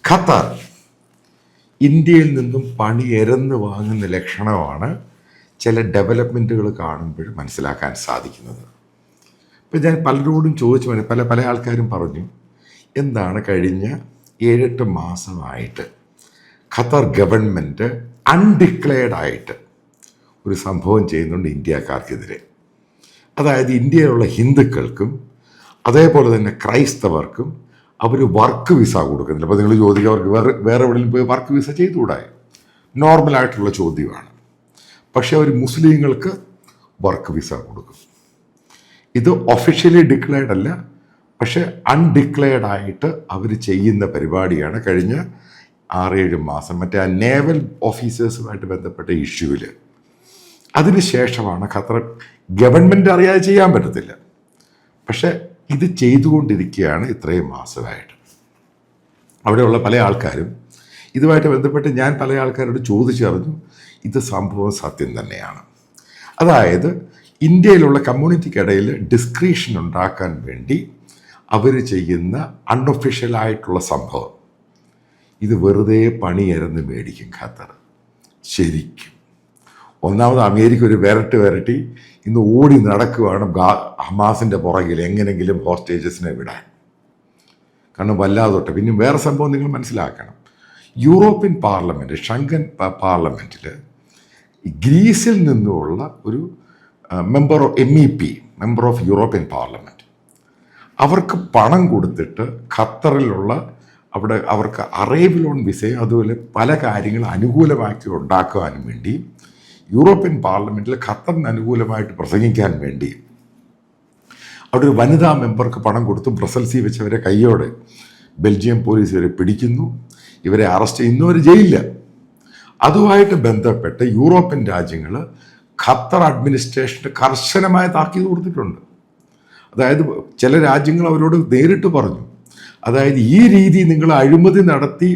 Qatar ഇന്ത്യയിൽ നിന്നും പണി എരന്ന് വാങ്ങുന്ന ലക്ഷണമാണ് ചില ഡെവലപ്മെൻറ്റുകൾ കാണുമ്പോൾ മനസ്സിലാക്കാൻ സാധിക്കുന്നത്. ഇപ്പം ഞാൻ പലരോടും ചോദിച്ചു, പല ആൾക്കാരും പറഞ്ഞു, എന്താണ് കഴിഞ്ഞ 7-8 മാസമായിട്ട് ഖത്തർ ഗവൺമെൻറ് അൺഡിക്ലെയർഡ് ആയിട്ട് ഒരു സംഭവം ചെയ്യുന്നുണ്ട് ഇന്ത്യക്കാർക്കെതിരെ. അതായത് ഇന്ത്യയിലുള്ള ഹിന്ദുക്കൾക്കും അതേപോലെ തന്നെ ക്രൈസ്തവർക്കും അവർ വർക്ക് വിസ കൊടുക്കുന്നില്ല. അപ്പോൾ നിങ്ങൾ ചോദിക്കുക, അവർക്ക് വേറെ എവിടെയും പോയി വർക്ക് വിസ ചെയ്തുകൂടായി? നോർമലായിട്ടുള്ള ചോദ്യമാണ്. പക്ഷേ അവർ മുസ്ലിങ്ങൾക്ക് വർക്ക് വിസ കൊടുക്കും. ഇത് ഒഫീഷ്യലി ഡിക്ലെയർഡ് അല്ല, പക്ഷേ അൺഡിക്ലെയർഡ് ആയിട്ട് അവർ ചെയ്യുന്ന പരിപാടിയാണ് കഴിഞ്ഞ 6-7 മാസം മറ്റേ ആ നേവൽ ഓഫീസേഴ്സുമായിട്ട് ബന്ധപ്പെട്ട ഇഷ്യൂവിൽ. അതിനുശേഷമാണ് ഖത്തർ ഗവൺമെൻറ് അറിയാതെ ചെയ്യാൻ പറ്റത്തില്ല, പക്ഷേ ഇത് ചെയ്തുകൊണ്ടിരിക്കുകയാണ് ഇത്രയും മാസമായിട്ട്. അവിടെയുള്ള പല ആൾക്കാരും ഇതുമായിട്ട് ബന്ധപ്പെട്ട് ഞാൻ പല ആൾക്കാരോട് ചോദിച്ചറിഞ്ഞു, ഇത് സംഭവം സത്യം തന്നെയാണ്. അതായത് ഇന്ത്യയിലുള്ള കമ്മ്യൂണിറ്റിക്കിടയിൽ ഡിസ്ക്രിപ്ഷൻ ഉണ്ടാക്കാൻ വേണ്ടി അവർ ചെയ്യുന്ന അൺഒഫീഷ്യലായിട്ടുള്ള സംഭവം, ഇത് വെറുതെ പണിയരന്ന് മേടിക്കും ഖത്തർ. ശരിക്കും ഒന്നാമത് അമേരിക്ക ഒരു വിരട്ടി ഇന്ന് ഓടി നടക്കുകയാണ് ഹമാസിൻ്റെ പുറകിൽ എങ്ങനെങ്കിലും ഹോസ്റ്റേജസിനെ വിടാൻ. കാരണം വല്ലാതെ തൊട്ട്. പിന്നെ വേറെ സംഭവം നിങ്ങൾ മനസ്സിലാക്കണം, യൂറോപ്യൻ പാർലമെൻറ്റ്, ഷെങ്കൻ പാർലമെൻറ്റിൽ ഗ്രീസിൽ നിന്നുള്ള ഒരു മെമ്പർ ഓഫ് യൂറോപ്യൻ പാർലമെൻറ്റ്, അവർക്ക് പണം കൊടുത്തിട്ട് ഖത്തറിലുള്ള അവിടെ അവർക്ക് അറൈവൽ ഓൺ വിസയും അതുപോലെ പല കാര്യങ്ങൾ അനുകൂലമാക്കി ഉണ്ടാക്കുവാനും വേണ്ടി യൂറോപ്യൻ പാർലമെൻറ്റിൽ ഖത്തറിന് അനുകൂലമായിട്ട് പ്രസംഗിക്കാൻ വേണ്ടി അവിടെ ഒരു വനിതാ മെമ്പർക്ക് പണം കൊടുത്ത് ബ്രസൽസിൽ വെച്ചവരെ കയ്യോടെ ബെൽജിയം പോലീസ് ഇവരെ പിടിക്കുന്നു, ഇവരെ അറസ്റ്റ് ചെയ്യുന്നു, അവർ ജയിലില്ല. അതുമായിട്ട് ബന്ധപ്പെട്ട് യൂറോപ്യൻ രാജ്യങ്ങൾ ഖത്തർ അഡ്മിനിസ്ട്രേഷന് കർശനമായ താക്കീത് കൊടുത്തിട്ടുണ്ട്. അതായത് ചില രാജ്യങ്ങൾ അവരോട് നേരിട്ട് പറഞ്ഞു, അതായത് ഈ രീതി നിങ്ങൾ അഴിമതി നടത്തി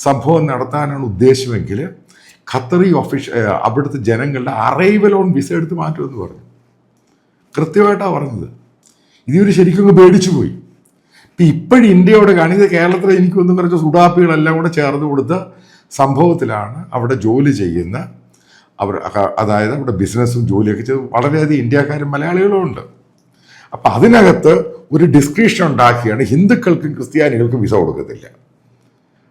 സംഭവം നടത്താനാണ് ഉദ്ദേശമെങ്കിൽ ഖത്തറി അവിടുത്തെ ജനങ്ങളുടെ അറൈവൽ ഓൺ വിസ എടുത്ത് മാറ്റുമെന്ന് പറഞ്ഞു. കൃത്യമായിട്ടാണ് പറഞ്ഞത്. ഇതിവർ ശരിക്കും പേടിച്ചു പോയി. ഇപ്പം ഇപ്പോഴും ഇന്ത്യയോട് കാണിക്കുന്നത് കേരളത്തിൽ എനിക്കൊന്നും കുറച്ച് സുഡാപ്പികളെല്ലാം കൂടെ ചേർന്ന് കൊടുത്ത സംഭവത്തിലാണ് അവിടെ ജോലി ചെയ്യുന്ന അതായത് അവിടെ ബിസിനസ്സും ജോലിയൊക്കെ ചെയ്ത് വളരെയധികം ഇന്ത്യക്കാരും മലയാളികളും ഉണ്ട്. അപ്പം അതിനകത്ത് ഒരു ഡിസ്ക്രിപ്ഷൻ ഉണ്ടാക്കിയാണ് ഹിന്ദുക്കൾക്കും ക്രിസ്ത്യാനികൾക്കും വിസ കൊടുക്കത്തില്ല.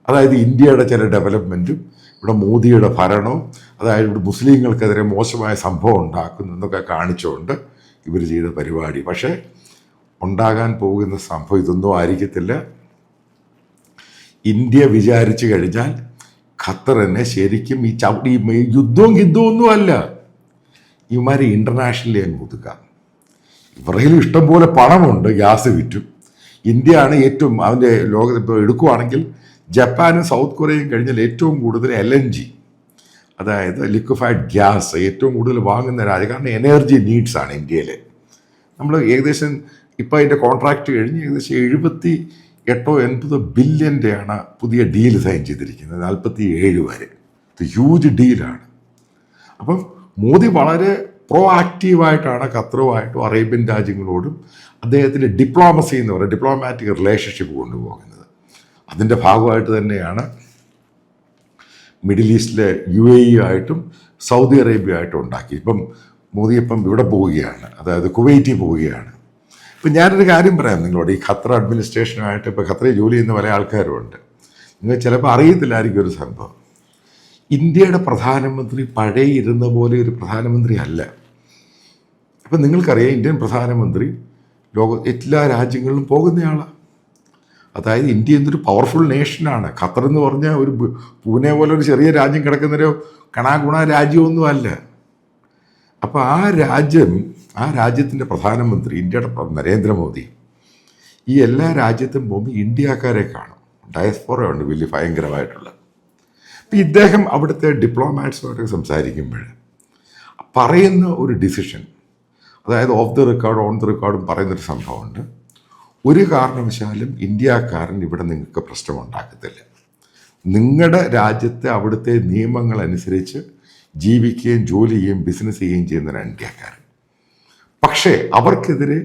അതായത് ഇന്ത്യയുടെ ചില ഡെവലപ്മെൻറ്റും ഇവിടെ മോദിയുടെ ഭരണവും അതായത് ഇവിടെ മുസ്ലിങ്ങൾക്കെതിരെ മോശമായ സംഭവം ഉണ്ടാക്കുന്നു എന്നൊക്കെ കാണിച്ചുകൊണ്ട് ഇവർ ചെയ്ത പരിപാടി. പക്ഷേ ഉണ്ടാകാൻ പോകുന്ന സംഭവം ഇതൊന്നും ആയിരിക്കത്തില്ല. ഇന്ത്യ വിചാരിച്ചു കഴിഞ്ഞാൽ ഖത്തറിനെ ശരിക്കും ഈ യുദ്ധമൊന്നും അല്ല, ഇവന്മാരെ ഇൻ്റർനാഷണലി അങ്ങ് ഒതുക്കാം. ഇവരിൽ ഇഷ്ടംപോലെ പണമുണ്ട്, ഗ്യാസ് വിറ്റും. ഇന്ത്യയാണ് ഏറ്റവും അതിൻ്റെ ലോകത്ത് ഇപ്പോൾ എടുക്കുവാണെങ്കിൽ ജപ്പാനും സൗത്ത് കൊറിയയും കഴിഞ്ഞാൽ ഏറ്റവും കൂടുതൽ LNG അതായത് ലിക്വിഫൈഡ് ഗ്യാസ് ഏറ്റവും കൂടുതൽ വാങ്ങുന്ന രാജ്യം. കാരണം എനർജി നീഡ്സ് ആണ് ഇന്ത്യയിൽ. നമ്മൾ ഏകദേശം ഇപ്പോൾ അതിൻ്റെ കോൺട്രാക്റ്റ് കഴിഞ്ഞ് ഏകദേശം 78-80 ബില്യൻ്റെയാണ് പുതിയ ഡീൽ സൈൻ ചെയ്തിരിക്കുന്നത്, 47 വരെ. ഇത് ഹ്യൂജ് ഡീലാണ്. അപ്പം മോദി വളരെ പ്രോ ആക്റ്റീവായിട്ടാണ് ഖത്തറുമായിട്ടും അറേബ്യൻ രാജ്യങ്ങളോടും അദ്ദേഹത്തിൻ്റെ ഡിപ്ലോമസി എന്ന് പറയുന്നത് ഡിപ്ലോമാറ്റിക് റിലേഷൻഷിപ്പ് കൊണ്ടുപോകുന്നത്. അതിൻ്റെ ഭാഗമായിട്ട് തന്നെയാണ് മിഡിൽ ഈസ്റ്റിലെ UAE ആയിട്ടും സൗദി അറേബ്യ ആയിട്ടും ഉണ്ടാക്കി. ഇപ്പം മോദി ഇവിടെ പോവുകയാണ്, അതായത് കുവൈറ്റിൽ പോവുകയാണ്. ഇപ്പം ഞാനൊരു കാര്യം പറയാം നിങ്ങളോട്, ഈ ഖത്തർ അഡ്മിനിസ്ട്രേഷനായിട്ട് ഇപ്പോൾ ഖത്തറിൽ ജോലി ചെയ്യുന്ന പല ആൾക്കാരുമുണ്ട്. നിങ്ങൾ ചിലപ്പോൾ അറിയത്തില്ലായിരിക്കും ഒരു സംഭവം. ഇന്ത്യയുടെ പ്രധാനമന്ത്രി പഴയ ഇരുന്ന പോലെ ഒരു പ്രധാനമന്ത്രി അല്ല. അപ്പം നിങ്ങൾക്കറിയാം, ഇന്ത്യൻ പ്രധാനമന്ത്രി എല്ലാ രാജ്യങ്ങളിലും പോകുന്നയാളാണ്. അതായത് ഇന്ത്യ എന്തൊരു പവർഫുൾ നേഷനാണ്. ഖത്തർ എന്ന് പറഞ്ഞാൽ ഒരു പൂനെ പോലെ ഒരു ചെറിയ രാജ്യം കിടക്കുന്നൊരു കണാഗുണ രാജ്യമൊന്നും അല്ല. അപ്പോൾ ആ രാജ്യത്തിൻ്റെ പ്രധാനമന്ത്രി ഇന്ത്യയുടെ നരേന്ദ്രമോദി ഈ എല്ലാ രാജ്യത്തും പോകുമ്പോൾ ഇന്ത്യക്കാരെ കാണും. ഡയസ്പോറ ഉണ്ട് വലിയ ഭയങ്കരമായിട്ടുള്ള. അപ്പം ഇദ്ദേഹം അവിടുത്തെ ഡിപ്ലോമാറ്റ്സുമായിട്ട് സംസാരിക്കുമ്പോൾ പറയുന്ന ഒരു ഡിസിഷൻ, അതായത് of the record on the റെക്കോർഡും പറയുന്നൊരു സംഭവമുണ്ട്. ഒരു കാരണവശാലും ഇന്ത്യക്കാരൻ ഇവിടെ നിങ്ങൾക്ക് പ്രശ്നമുണ്ടാക്കത്തില്ല. നിങ്ങളുടെ രാജ്യത്തെ അവിടുത്തെ നിയമങ്ങളനുസരിച്ച് ജീവിക്കുകയും ജോലി ചെയ്യുകയും ബിസിനസ് ചെയ്യുകയും ചെയ്യുന്നവരാണ് ഇന്ത്യക്കാരൻ. പക്ഷേ അവർക്കെതിരെ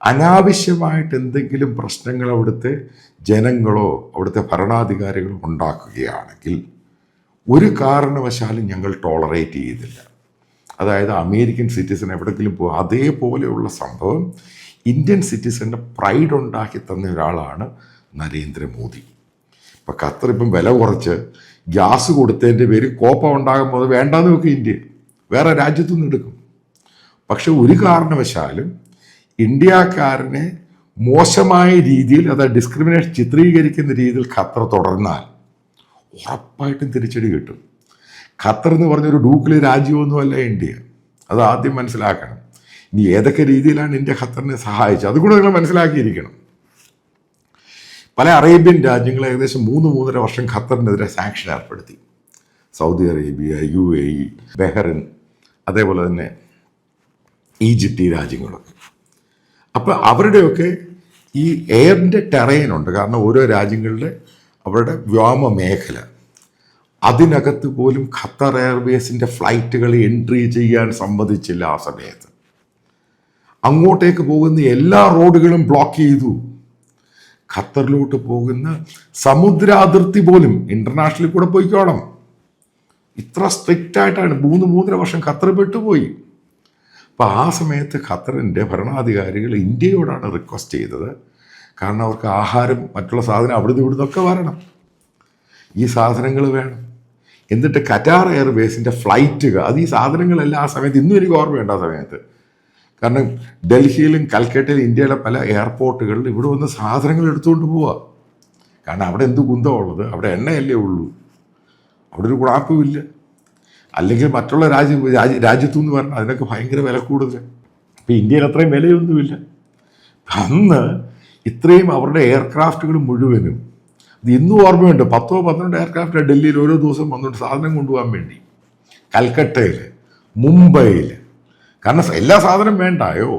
അനാവശ്യമായിട്ട് എന്തെങ്കിലും പ്രശ്നങ്ങൾ അവിടുത്തെ ജനങ്ങളോ അവിടുത്തെ ഭരണാധികാരികളോ ഉണ്ടാക്കുകയാണെങ്കിൽ ഒരു കാരണവശാലും ഞങ്ങൾ ടോളറേറ്റ് ചെയ്തില്ല. അതായത് അമേരിക്കൻ സിറ്റിസൺ എവിടെയെങ്കിലും പോകും അതേപോലെയുള്ള സംഭവം ഇന്ത്യൻ സിറ്റിസൻ്റെ പ്രൈഡ് ഉണ്ടാക്കി തന്ന ഒരാളാണ് നരേന്ദ്രമോദി. ഇപ്പം ഖത്തർ ഇപ്പം വില കുറച്ച് ഗ്യാസ് കൊടുത്തതിൻ്റെ പേര് കോപ്പം ഉണ്ടാകുമ്പോൾ അത് വേണ്ടാന്ന് വെക്കും, ഇന്ത്യ വേറെ രാജ്യത്തുനിന്ന് എടുക്കും. പക്ഷെ ഒരു കാരണവശാലും ഇന്ത്യക്കാരനെ മോശമായ രീതിയിൽ അത് ഡിസ്ക്രിമിനേഷൻ ചിത്രീകരിക്കുന്ന രീതിയിൽ ഖത്തർ തുടർന്നാൽ ഉറപ്പായിട്ടും തിരിച്ചടി കിട്ടും. ഖത്തർ എന്ന് പറഞ്ഞൊരു ഡൂക്കിലെ രാജ്യമൊന്നുമല്ല ഇന്ത്യ, അത് ആദ്യം മനസ്സിലാക്കണം. ഇനി ഏതൊക്കെ രീതിയിലാണ് ഇന്ത്യ ഖത്തറിനെ സഹായിച്ചത് അതുകൂടെ നിങ്ങൾ മനസ്സിലാക്കിയിരിക്കണം. പല അറേബ്യൻ രാജ്യങ്ങൾ ഏകദേശം 3-3.5 വർഷം ഖത്തറിനെതിരെ സാങ്ഷൻ ഏർപ്പെടുത്തി. സൗദി അറേബ്യ, UAE, ബഹ്റിൻ, അതേപോലെ തന്നെ ഈജിപ്റ്റ്, ഈ രാജ്യങ്ങളൊക്കെ. അപ്പോൾ അവരുടെയൊക്കെ ഈ എയറിൻ്റെ ടെറൈനുണ്ട്. കാരണം ഓരോ രാജ്യങ്ങളുടെ അവരുടെ വ്യോമ മേഖല, അതിനകത്ത് പോലും ഖത്തർ എയർവേസിൻ്റെ ഫ്ലൈറ്റുകൾ എൻട്രി ചെയ്യാൻ സമ്മതിച്ചില്ല. ആ സമയത്ത് അങ്ങോട്ടേക്ക് പോകുന്ന എല്ലാ റോഡുകളും ബ്ലോക്ക് ചെയ്തു. ഖത്തറിലോട്ട് പോകുന്ന സമുദ്രാതിർത്തി പോലും ഇൻ്റർനാഷണലിൽ കൂടെ പോയിക്കോണം. ഇത്ര സ്ട്രിക്റ്റ് ആയിട്ടാണ് 3-3.5 വർഷം ഖത്തർ പെട്ടുപോയി. അപ്പോൾ ആ സമയത്ത് ഖത്തറിൻ്റെ ഭരണാധികാരികൾ ഇന്ത്യയോടാണ് റിക്വസ്റ്റ് ചെയ്തത്. കാരണം അവർക്ക് ആഹാരം, മറ്റുള്ള സാധനം അവിടുന്ന് ഇവിടുന്നൊക്കെ വരണം, ഈ സാധനങ്ങൾ വേണം. എന്നിട്ട് ഖത്താർ എയർവേസിൻ്റെ ഫ്ലൈറ്റുകൾ, അത് ഈ സാധനങ്ങളെല്ലാം ആ സമയത്ത്, ഇന്നും എനിക്ക് ഓർമ്മയുണ്ട് ആ സമയത്ത്. കാരണം ഡൽഹിയിലും കൽക്കട്ടയിലും ഇന്ത്യയിലെ പല എയർപോർട്ടുകളിലും ഇവിടെ വന്ന് സാധനങ്ങൾ എടുത്തുകൊണ്ട് പോവുക. കാരണം അവിടെ എന്ത് കുന്തമുള്ളത്, അവിടെ എണ്ണയല്ലേ ഉള്ളൂ, അവിടെ ഒരു കുഴപ്പമില്ല. അല്ലെങ്കിൽ മറ്റുള്ള രാജ്യത്തു നിന്ന് പറഞ്ഞാൽ അതിനൊക്കെ ഭയങ്കര വില കൂടുതൽ. ഇപ്പം ഇന്ത്യയിൽ അത്രയും വിലയൊന്നുമില്ല. അന്ന് ഇത്രയും അവരുടെ എയർക്രാഫ്റ്റുകൾ മുഴുവനും, ഇത് ഇന്നും ഓർമ്മയുണ്ട്, 10-12 എയർക്രാഫ്റ്റ് ഡൽഹിയിൽ ഓരോ ദിവസം വന്നുകൊണ്ട് സാധനം കൊണ്ടുപോകാൻ വേണ്ടി. കൽക്കട്ടയിൽ, മുംബൈയിൽ, കാരണം എല്ലാ സാധനം വേണ്ടായോ.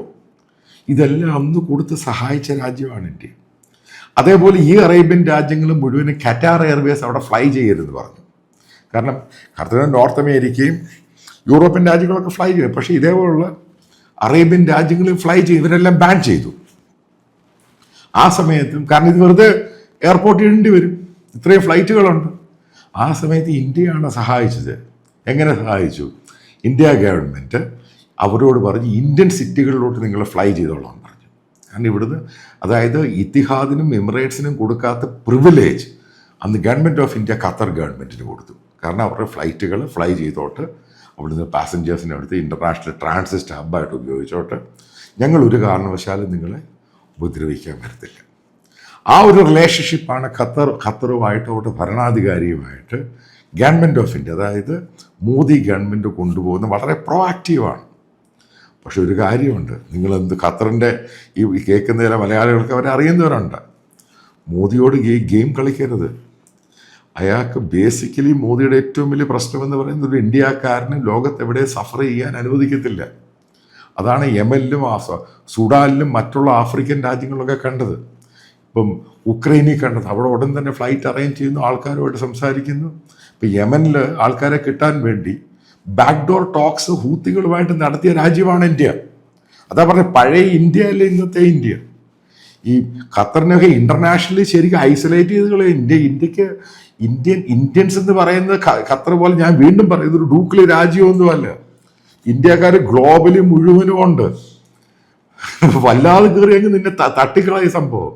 ഇതെല്ലാം അന്ന് കൊടുത്ത് സഹായിച്ച രാജ്യമാണ് ഇന്ത്യ. അതേപോലെ ഈ അറേബ്യൻ രാജ്യങ്ങൾ മുഴുവനും ഖത്താർ എയർവേസ് അവിടെ ഫ്ലൈ ചെയ്യരുതെന്ന് പറഞ്ഞു. കാരണം ഖത്തറിന് നോർത്ത് അമേരിക്കയും യൂറോപ്യൻ രാജ്യങ്ങളൊക്കെ ഫ്ലൈ ചെയ്യും. പക്ഷേ ഇതേപോലുള്ള അറേബ്യൻ രാജ്യങ്ങളിൽ ഫ്ലൈ ചെയ്യും, ഇവരെല്ലാം ബാൻ ചെയ്തു. ആ സമയത്തും, കാരണം ഇത് വെറുതെ എയർപോർട്ടിൽ ഇടേണ്ടി വരും, ഇത്രയും ഫ്ലൈറ്റുകളുണ്ട്. ആ സമയത്ത് ഇന്ത്യയാണ് സഹായിച്ചത്. എങ്ങനെ സഹായിച്ചു? ഇന്ത്യ ഗവൺമെൻറ് അവരോട് പറഞ്ഞ് ഇന്ത്യൻ സിറ്റികളിലോട്ട് നിങ്ങൾ ഫ്ലൈ ചെയ്തോളാം പറഞ്ഞു. കാരണം ഇവിടുന്ന്, അതായത് ഇത്തിഹാദിനും എമിറേറ്റ്സിനും കൊടുക്കാത്ത പ്രിവിലേജ് അന്ന് ഗവൺമെൻറ് ഓഫ് ഇന്ത്യ ഖത്തർ ഗവൺമെൻറ്റിന് കൊടുത്തു. കാരണം അവരുടെ ഫ്ലൈറ്റുകൾ ഫ്ലൈ ചെയ്തോട്ട്, അവിടുന്ന് പാസഞ്ചേഴ്സിനെ എടുത്ത് ഇൻ്റർനാഷണൽ ട്രാൻസിറ്റ് ഹബ്ബായിട്ട് ഉപയോഗിച്ചോട്ട്, ഞങ്ങൾ ഒരു കാരണവശാലും നിങ്ങളെ ഉപദ്രവിക്കാൻ വരത്തില്ല. ആ ഒരു റിലേഷൻഷിപ്പാണ് ഖത്തറുമായിട്ട് അവരുടെ ഭരണാധികാരിയുമായിട്ട് ഗവൺമെൻറ് ഓഫ് ഇന്ത്യ, അതായത് മോദി ഗവൺമെൻറ് കൊണ്ടുപോകുന്ന വളരെ പ്രൊആക്റ്റീവാണ്. പക്ഷെ ഒരു കാര്യമുണ്ട്, നിങ്ങളെന്ത് ഖത്തറിൻ്റെ ഈ കേൾക്കുന്ന ചില മലയാളികൾക്ക് അവരെ അറിയുന്നവരുണ്ട്. മോദിയോട് ഗെയിം കളിക്കരുത്. അയാൾക്ക് ബേസിക്കലി മോദിയുടെ ഏറ്റവും വലിയ പ്രശ്നമെന്ന് പറയുന്നത് ഒരു ഇന്ത്യക്കാരന് ലോകത്തെവിടെ സഫർ ചെയ്യാൻ അനുവദിക്കത്തില്ല. അതാണ് യമനിലും സുഡാനിലും മറ്റുള്ള ആഫ്രിക്കൻ രാജ്യങ്ങളിലൊക്കെ കണ്ടത്. ഇപ്പം ഉക്രൈനിൽ കണ്ടത്. അവിടെ ഉടൻ തന്നെ ഫ്ലൈറ്റ് അറേഞ്ച് ചെയ്യുന്നു, ആൾക്കാരുമായിട്ട് സംസാരിക്കുന്നു. ഇപ്പം യമനിൽ ആൾക്കാരെ കിട്ടാൻ വേണ്ടി ബാക്ക്ഡോർ ടോക്സ് ഹൂത്തികളുമായിട്ട് നടത്തിയ രാജ്യമാണ് ഇന്ത്യ. അതാ പറഞ്ഞത്, പഴയ ഇന്ത്യ അല്ല ഇന്നത്തെ ഇന്ത്യ. ഈ ഖത്തറിനൊക്കെ ഇന്റർനാഷണലി ശരിക്കും ഐസൊലേറ്റ് ചെയ്ത് ഇന്ത്യക്ക് ഇന്ത്യൻസ് എന്ന് പറയുന്നത് ഖത്തർ പോലെ, ഞാൻ വീണ്ടും പറയുന്നത്, ഒരു ഡൂക്കിലെ രാജ്യമൊന്നുമല്ല. ഇന്ത്യക്കാർ ഗ്ലോബലി മുഴുവനും ഉണ്ട്. വല്ലാതെ കയറിയെങ്കിൽ നിന്നെ തട്ടിക്കളയ സംഭവം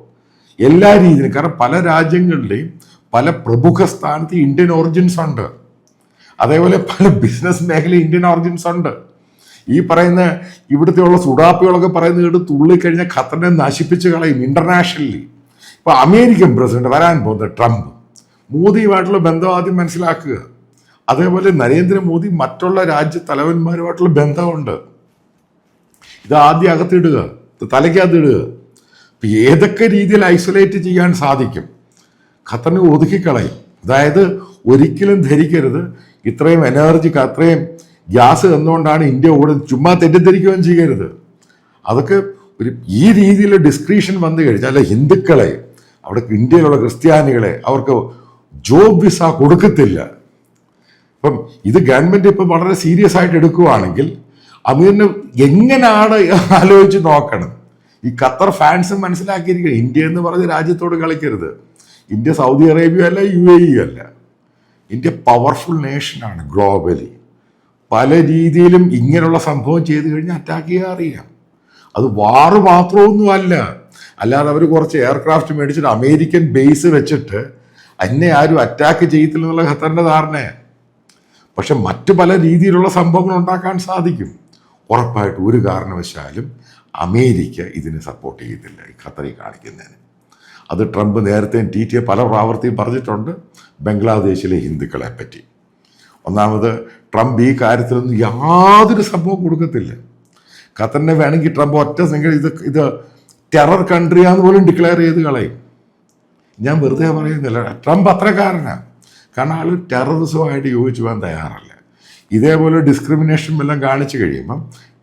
എല്ലാ രീതിയിലും. കാരണം പല രാജ്യങ്ങളുടെയും പല പ്രമുഖ സ്ഥാനത്ത് ഇന്ത്യൻ ഒറിജിൻസ് ഉണ്ട്. അതേപോലെ പല ബിസിനസ് മേഖല ഇന്ത്യൻ ഒറിജിൻസ് ഉണ്ട്. ഈ പറയുന്ന ഇവിടുത്തെ ഉള്ള സുഡാപ്പികളൊക്കെ പറയുന്നത് കേട്ട് തുള്ളിക്കഴിഞ്ഞാൽ ഖത്തറിനെ നശിപ്പിച്ച് കളയും ഇന്റർനാഷണലി. ഇപ്പൊ അമേരിക്കൻ പ്രസിഡന്റ് വരാൻ പോകുന്നത് ട്രംപ്, മോദിയുമായിട്ടുള്ള ബന്ധം ആദ്യം മനസ്സിലാക്കുക. അതേപോലെ നരേന്ദ്രമോദി മറ്റുള്ള രാജ്യ തലവന്മാരുമായിട്ടുള്ള ബന്ധമുണ്ട്. ഇത് ആദ്യം അകത്തിടുക, തലയ്ക്കകത്തിടുക. ഇപ്പം ഏതൊക്കെ രീതിയിൽ ഐസൊലേറ്റ് ചെയ്യാൻ സാധിക്കും ഖത്തറിനെ ഒതുക്കിക്കളയും. അതായത് ഒരിക്കലും ധരിക്കരുത് ഇത്രയും എനർജി, അത്രയും ഗ്യാസ് എന്നുകൊണ്ടാണ് ഇന്ത്യ ഓടുന്നത്. ചുമ്മാ തെറ്റിദ്ധരിക്കുകയും ചെയ്യരുത്. അതൊക്കെ ഈ രീതിയിൽ ഡിസ്ക്രീഷൻ വന്നു കഴിഞ്ഞാൽ ഹിന്ദുക്കളെ, അവിടെ ഇന്ത്യയിലുള്ള ക്രിസ്ത്യാനികളെ അവർക്ക് ജോബ് വിസ കൊടുക്കത്തില്ല. ഇപ്പം ഇത് ഗവൺമെൻറ് ഇപ്പം വളരെ സീരിയസ് ആയിട്ട് എടുക്കുകയാണെങ്കിൽ അമീറിന് എങ്ങനെയാണ് ആലോചിച്ച് നോക്കണം. ഈ ഖത്തർ ഫാൻസും മനസ്സിലാക്കിയിരിക്കുക, ഇന്ത്യ എന്ന് പറഞ്ഞ രാജ്യത്തോട് കളിക്കരുത്. ഇന്ത്യ സൗദി അറേബ്യ അല്ല, UAE അല്ല. ഇന്ത്യ പവർഫുൾ നേഷനാണ് ഗ്ലോബലി. പല രീതിയിലും ഇങ്ങനെയുള്ള സംഭവം ചെയ്തു കഴിഞ്ഞാൽ അറ്റാക്ക് ചെയ്യാൻ അറിയാം. അത് വാറ് മാത്രമൊന്നുമല്ല. അല്ലാതെ അവർ കുറച്ച് എയർക്രാഫ്റ്റ് മേടിച്ചിട്ട് അമേരിക്കൻ ബേസ് വെച്ചിട്ട് എന്നെ ആരും അറ്റാക്ക് ചെയ്യത്തില്ല എന്നുള്ള ഖത്തറിൻ്റെ ധാരണയാണ്. പക്ഷെ മറ്റു പല രീതിയിലുള്ള സംഭവങ്ങൾ ഉണ്ടാക്കാൻ സാധിക്കും. ഉറപ്പായിട്ട് ഒരു കാരണവശാലും അമേരിക്ക ഇതിനെ സപ്പോർട്ട് ചെയ്തില്ല, ഈ ഖത്തറിൽ കാണിക്കുന്നതിന്. അത് ട്രംപ് നേരത്തെ TT പല പ്രാവർത്തിയും പറഞ്ഞിട്ടുണ്ട് ബംഗ്ലാദേശിലെ ഹിന്ദുക്കളെ പറ്റി. ഒന്നാമത് ട്രംപ് ഈ കാര്യത്തിലൊന്നും യാതൊരു സംഭവം കൊടുക്കത്തില്ല. ഖത്തറിനെ വേണമെങ്കിൽ ട്രംപ് ഒറ്റ സംഖ്യ ഇത് ടെറർ കൺട്രിയാന്ന് പോലും ഡിക്ലെയർ ചെയ്ത് കളയും. ഞാൻ വെറുതെ പറയുന്നില്ല, ട്രംപ് അത്രക്കാരനാണ്. കാരണം ആൾ ടെററിസവുമായിട്ട് യോജിച്ചു പോകാൻ തയ്യാറല്ല. ഇതേപോലെ ഡിസ്ക്രിമിനേഷൻ എല്ലാം കാണിച്ചു കഴിയുമ്പം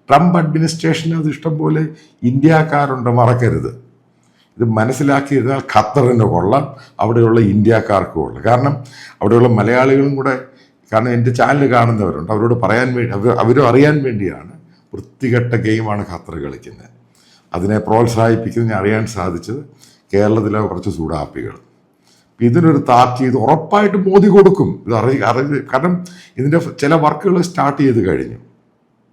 ട്രംപ് അഡ്മിനിസ്ട്രേഷന് അത് ഇഷ്ടംപോലെ ഇന്ത്യക്കാരുണ്ട്, മറക്കരുത്. ഇത് മനസ്സിലാക്കിയിരുന്നാൽ ഖത്തറിന് കൊള്ളാം, അവിടെയുള്ള ഇന്ത്യക്കാർക്കും കൊള്ളാം. കാരണം അവിടെയുള്ള മലയാളികളും കൂടെ, കാരണം എൻ്റെ ചാനൽ കാണുന്നവരുണ്ട്, അവരോട് പറയാൻ വേണ്ടി, അവരും അറിയാൻ വേണ്ടിയാണ്. വൃത്തികെട്ട ഗെയിമാണ് ഖത്തർ കളിക്കുന്നത്. അതിനെ പ്രോത്സാഹിപ്പിക്കുന്നതിന് അറിയാൻ സാധിച്ചത് കേരളത്തിലെ കുറച്ച് സൂടാപ്പികൾ. ഇതിനൊരു താറ്റ് ചെയ്ത് ഉറപ്പായിട്ട് മോദി കൊടുക്കും. ഇത് കാരണം ഇതിൻ്റെ ചില വർക്കുകൾ സ്റ്റാർട്ട് ചെയ്ത് കഴിഞ്ഞു.